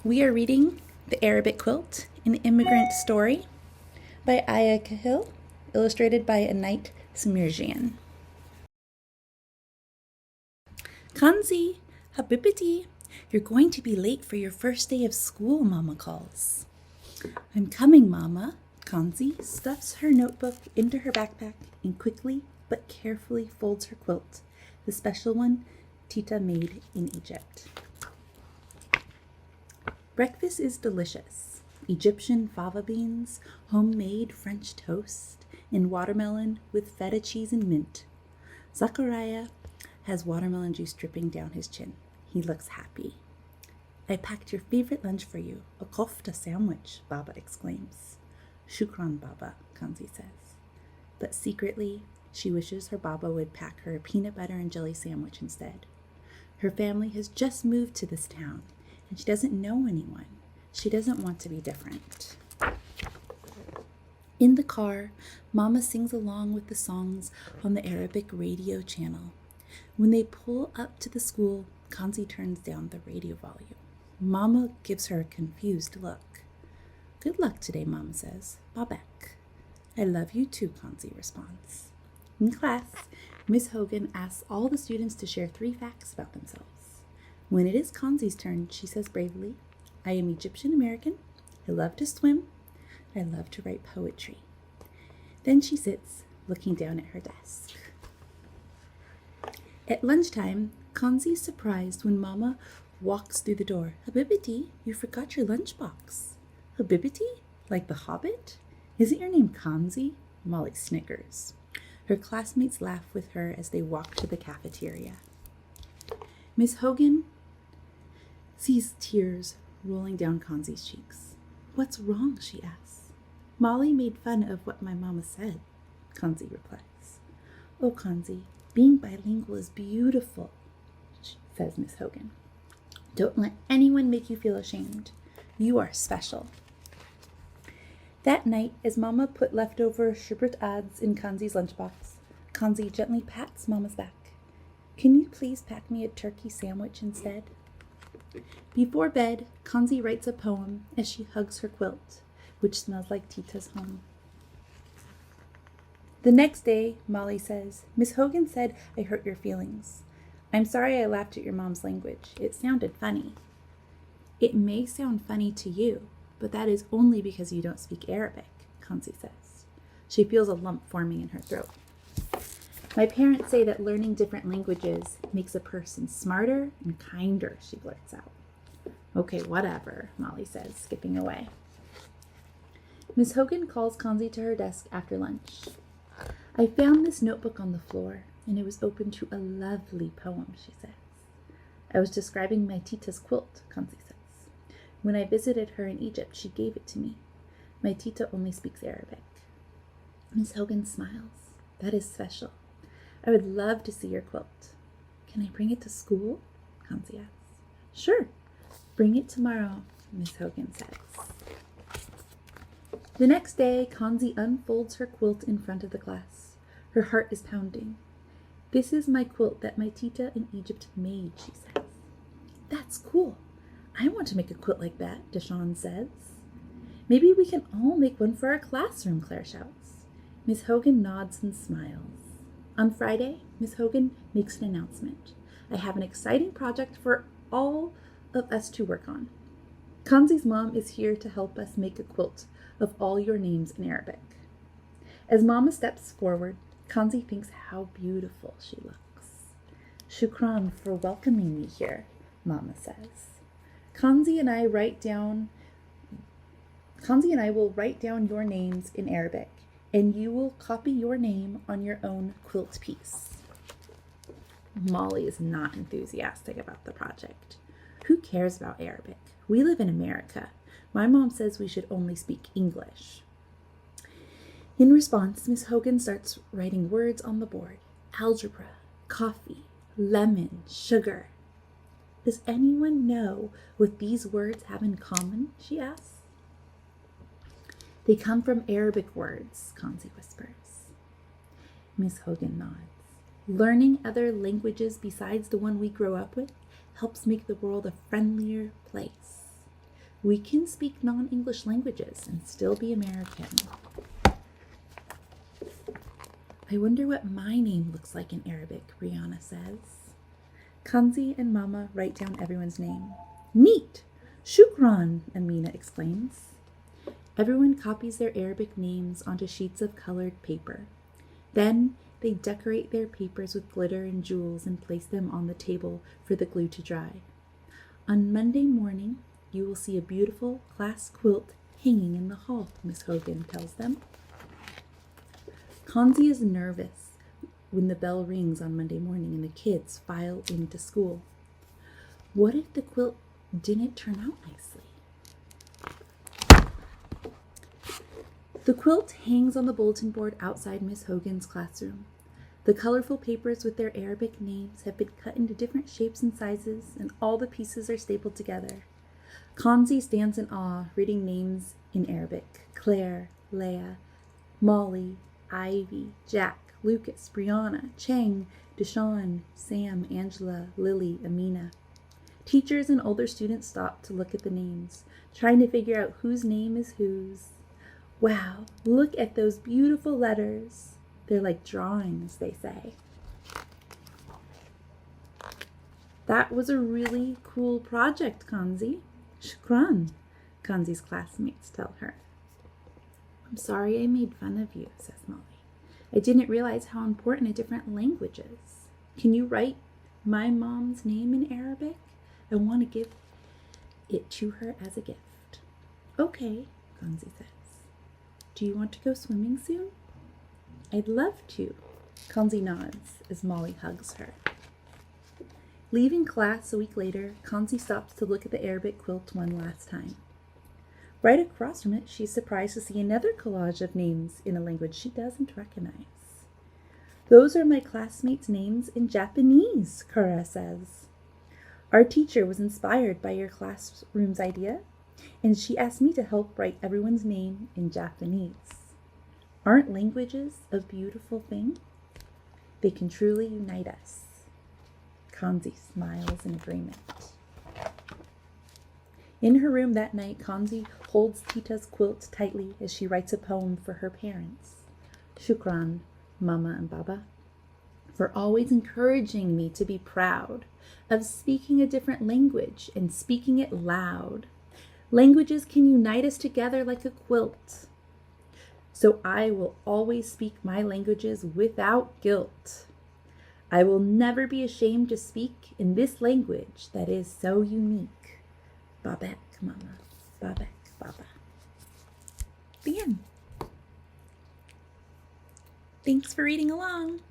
We are reading The Arabic Quilt, an Immigrant Story by Khalil, illustrated by Anait Samirjian. Kanzi, Habibiti, you're going to be late for your first day of school, Mama calls. I'm coming, Mama. Kanzi stuffs her notebook into her backpack and quickly but carefully folds her quilt, the special one Tita made in Egypt. Breakfast is delicious. Egyptian fava beans, homemade French toast, and watermelon with feta cheese and mint. Zachariah has watermelon juice dripping down his chin. He looks happy. I packed your favorite lunch for you, a kofta sandwich, Baba exclaims. Shukran, Baba, Kanzi says. But secretly, she wishes her Baba would pack her a peanut butter and jelly sandwich instead. Her family has just moved to this town, and she doesn't know anyone. She doesn't want to be different. In the car, Mama sings along with the songs on the Arabic radio channel. When they pull up to the school, Kanzi turns down the radio volume. Mama gives her a confused look. Good luck today, Mama says. Babek. I love you too, Kanzi responds. In class, Miss Hogan asks all the students to share 3 facts about themselves. When it is Kanzi's turn, she says bravely, I am Egyptian American. I love to swim. I love to write poetry. Then she sits, looking down at her desk. At lunchtime, Kanzi is surprised when Mama walks through the door. Habibiti, you forgot your lunchbox. Habibiti? Like the Hobbit? Isn't your name Kanzi? Molly snickers. Her classmates laugh with her as they walk to the cafeteria. Miss Hogan sees tears rolling down Kanzi's cheeks. What's wrong? She asks. Molly made fun of what my mama said, Kanzi replies. Oh, Kanzi, being bilingual is beautiful, says Miss Hogan. Don't let anyone make you feel ashamed. You are special. That night, as Mama put leftover sherbet ads in Kanzi's lunchbox, Kanzi gently pats Mama's back. Can you please pack me a turkey sandwich instead? Before bed, Kanzi writes a poem as she hugs her quilt, which smells like Tita's home. The next day, Molly says, Miss Hogan said I hurt your feelings. I'm sorry I laughed at your mom's language. It sounded funny. It may sound funny to you, but that is only because you don't speak Arabic, Kanzi says. She feels a lump forming in her throat. My parents say that learning different languages makes a person smarter and kinder, she blurts out. Okay, whatever, Molly says, skipping away. Miss Hogan calls Kanzi to her desk after lunch. I found this notebook on the floor, and it was open to a lovely poem, she says. I was describing my Tita's quilt, Kanzi says. When I visited her in Egypt, she gave it to me. My Tita only speaks Arabic. Miss Hogan smiles. That is special. I would love to see your quilt. Can I bring it to school? Kanzi asks. Sure. Bring it tomorrow, Miss Hogan says. The next day, Kanzi unfolds her quilt in front of the class. Her heart is pounding. This is my quilt that my Tita in Egypt made, she says. That's cool. I want to make a quilt like that, Deshawn says. Maybe we can all make one for our classroom, Claire shouts. Miss Hogan nods and smiles. On Friday, Miss Hogan makes an announcement. I have an exciting project for all of us to work on. Kanzi's mom is here to help us make a quilt of all your names in Arabic. As Mama steps forward, Kanzi thinks how beautiful she looks. Shukran for welcoming me here, Mama says. Kanzi and I will write down your names in Arabic, and you will copy your name on your own quilt piece. Molly is not enthusiastic about the project. Who cares about Arabic? We live in America. My mom says we should only speak English. In response, Miss Hogan starts writing words on the board. Algebra, coffee, lemon, sugar. Does anyone know what these words have in common? She asks. They come from Arabic words, Kanzi whispers. Miss Hogan nods. Learning other languages besides the one we grow up with helps make the world a friendlier place. We can speak non-English languages and still be American. I wonder what my name looks like in Arabic, Brianna says. Kanzi and Mama write down everyone's name. Neat! Shukran, Amina exclaims. Everyone copies their Arabic names onto sheets of colored paper. Then they decorate their papers with glitter and jewels and place them on the table for the glue to dry. On Monday morning, you will see a beautiful class quilt hanging in the hall, Miss Hogan tells them. Kanzi is nervous when the bell rings on Monday morning and the kids file into school. What if the quilt didn't turn out nicely? The quilt hangs on the bulletin board outside Miss Hogan's classroom. The colorful papers with their Arabic names have been cut into different shapes and sizes, and all the pieces are stapled together. Kanzi stands in awe, reading names in Arabic: Claire, Leah, Molly, Ivy, Jack, Lucas, Brianna, Cheng, Deshawn, Sam, Angela, Lily, Amina. Teachers and older students stop to look at the names, trying to figure out whose name is whose. Wow, look at those beautiful letters. They're like drawings, they say. That was a really cool project, Kanzi. Shukran, Kanzi's classmates tell her. I'm sorry I made fun of you, says Molly. I didn't realize how important a different language is. Can you write my mom's name in Arabic? I want to give it to her as a gift. Okay, Kanzi says. Do you want to go swimming soon? I'd love to. Kanzi nods as Molly hugs her. Leaving class a week later, Kanzi stops to look at the Arabic quilt one last time. Right across from it, she's surprised to see another collage of names in a language she doesn't recognize. Those are my classmates' names in Japanese, Kara says. Our teacher was inspired by your classroom's idea, and she asked me to help write everyone's name in Japanese. Aren't languages a beautiful thing? They can truly unite us. Kanzi smiles in agreement. In her room that night, Kanzi holds Tita's quilt tightly as she writes a poem for her parents. Shukran, Mama and Baba, for always encouraging me to be proud of speaking a different language and speaking it loud. Languages can unite us together like a quilt. So I will always speak my languages without guilt. I will never be ashamed to speak in this language that is so unique. Babak, Mama. Babak, Baba. The end. Thanks for reading along.